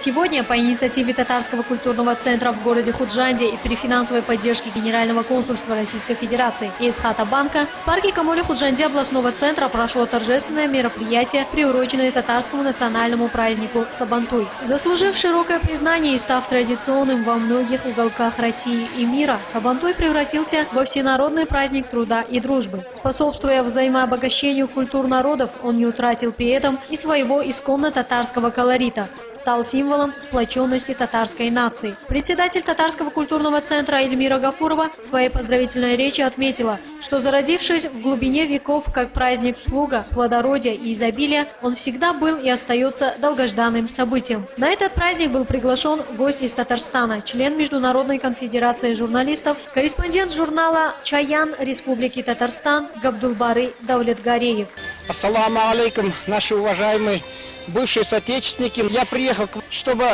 Сегодня по инициативе Татарского культурного центра в городе Худжанде и при финансовой поддержке Генерального консульства Российской Федерации и Исхата банка в парке Камоля Худжанде областного центра прошло торжественное мероприятие, приуроченное татарскому национальному празднику Сабантуй. Заслужив широкое признание и став традиционным во многих уголках России и мира, Сабантуй превратился во всенародный праздник труда и дружбы. Способствуя взаимообогащению культур народов, он не утратил при этом и своего исконно татарского колорита, стал символом сплоченности татарской нации. Председатель Татарского культурного центра Эльмира Гафурова в своей поздравительной речи отметила, что зародившись в глубине веков как праздник плуга, плодородия и изобилия, он всегда был и остается долгожданным событием. На этот праздник был приглашен гость из Татарстана, член Международной конфедерации журналистов, корреспондент журнала «Чаян» Республики Татарстан Габдулбары Давлетгареев. Ассаламу алейкум, наши уважаемые бывшие соотечественники. Я приехал, чтобы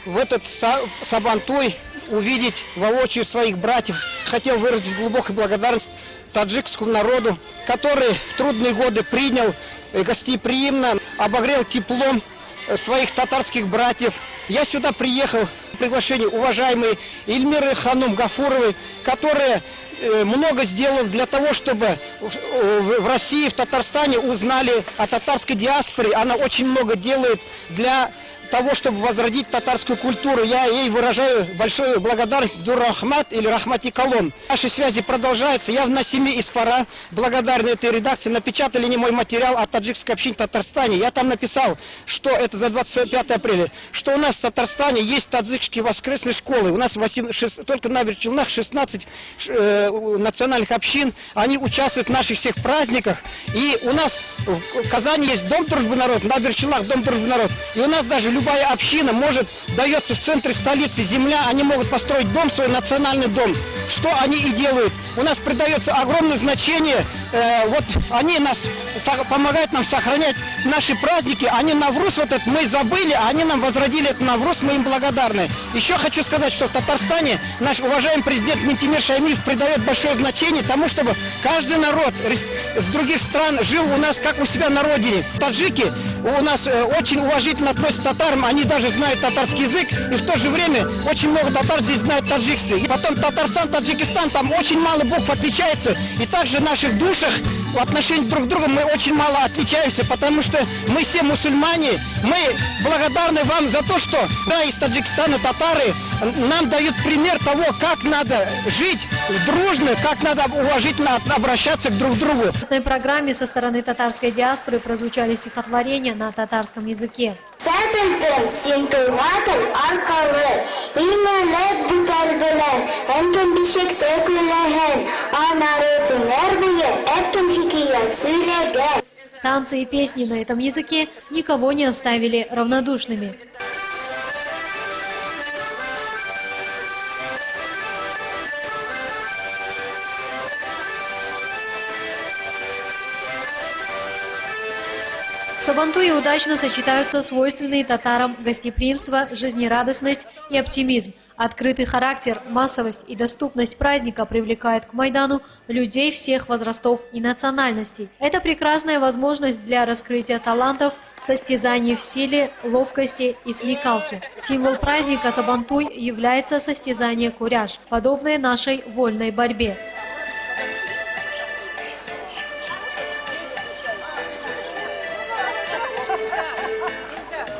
в этот Сабантуй увидеть воочию своих братьев. Хотел выразить глубокую благодарность таджикскому народу, который в трудные годы принял гостеприимно, обогрел теплом своих татарских братьев. Я сюда приехал по приглашению уважаемой Эльмиры Ханум Гафуровой, которая много сделал для того, чтобы в России, в Татарстане узнали о татарской диаспоре. Она очень много делает для того, чтобы возродить татарскую культуру. Я ей выражаю большую благодарность. Дюрахмат или Рахмати Калон. Наши связи продолжаются. Я в Насиме из Фара благодарен этой редакции. Напечатали не мой материал о таджикской общине в Татарстане. Я там написал, что это за 25 апреля, что у нас в Татарстане есть таджикские воскресные школы. У нас только на Набережных Челнах 16 национальных общин. Они участвуют в наших всех праздниках. И у нас в Казани есть Дом дружбы народов, на Набережных Челнах Дом дружбы народов. И у нас даже любая община дается в центре столицы земля, они могут построить дом, свой национальный дом. Что они и делают. У нас придается огромное значение. Вот они помогают нам сохранять наши праздники. Они Навруз мы забыли, а они нам возродили этот Навруз, мы им благодарны. Еще хочу сказать, что в Татарстане наш уважаемый президент Ментимир Шаймиев придает большое значение тому, чтобы каждый народ с других стран жил у нас как у себя на родине. Таджики у нас очень уважительно относятся к татарам, они даже знают татарский язык, и в то же время очень много татар здесь знают таджикский. И потом Татарстан, Таджикистан, там очень мало букв отличается, и также в наших душах в отношении друг к другу мы очень мало отличаемся, потому что мы все мусульмане, мы благодарны вам за то, что из Таджикистана татары нам дают пример того, как надо жить дружно, как надо уважительно обращаться друг к другу. В этой программе со стороны татарской диаспоры прозвучали стихотворения на татарском языке. Танцы и песни на этом языке никого не оставили равнодушными. В Сабантуе удачно сочетаются свойственные татарам гостеприимство, жизнерадостность и оптимизм. Открытый характер, массовость и доступность праздника привлекает к Майдану людей всех возрастов и национальностей. Это прекрасная возможность для раскрытия талантов, состязаний в силе, ловкости и смекалке. Символ праздника Сабантуй является состязание куряж, подобное нашей вольной борьбе.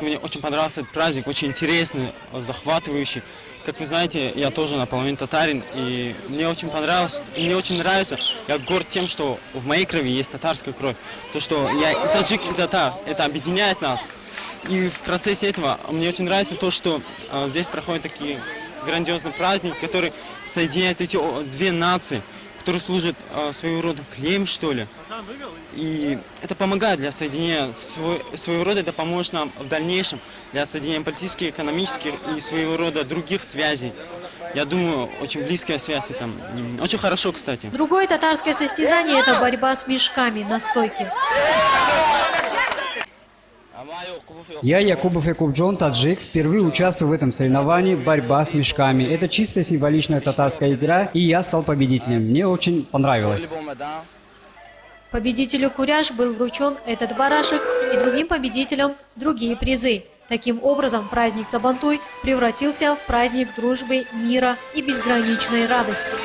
Мне очень понравился этот праздник, очень интересный, захватывающий. Как вы знаете, я тоже наполовину татарин, и мне очень понравилось, и мне очень нравится. Я горд тем, что в моей крови есть татарская кровь. То, что я и таджик, и татар, это объединяет нас. И в процессе этого мне очень нравится то, что здесь проходит такие грандиозный праздник, который соединяет эти две нации, которые служат своего рода клеем, что ли. И это помогает для соединения, своего рода это поможет нам в дальнейшем для соединения политических, экономических и своего рода других связей. Я думаю, очень близкая связь, там, очень хорошо, кстати. Другое татарское состязание – это борьба с мешками на стойке. Я, Якубов Якубджон, таджик, впервые участвую в этом соревновании «Борьба с мешками». Это чисто символичная татарская игра, и я стал победителем. Мне очень понравилось. Победителю куряж был вручен этот барашек и другим победителям другие призы. Таким образом, праздник Сабантуй превратился в праздник дружбы, мира и безграничной радости.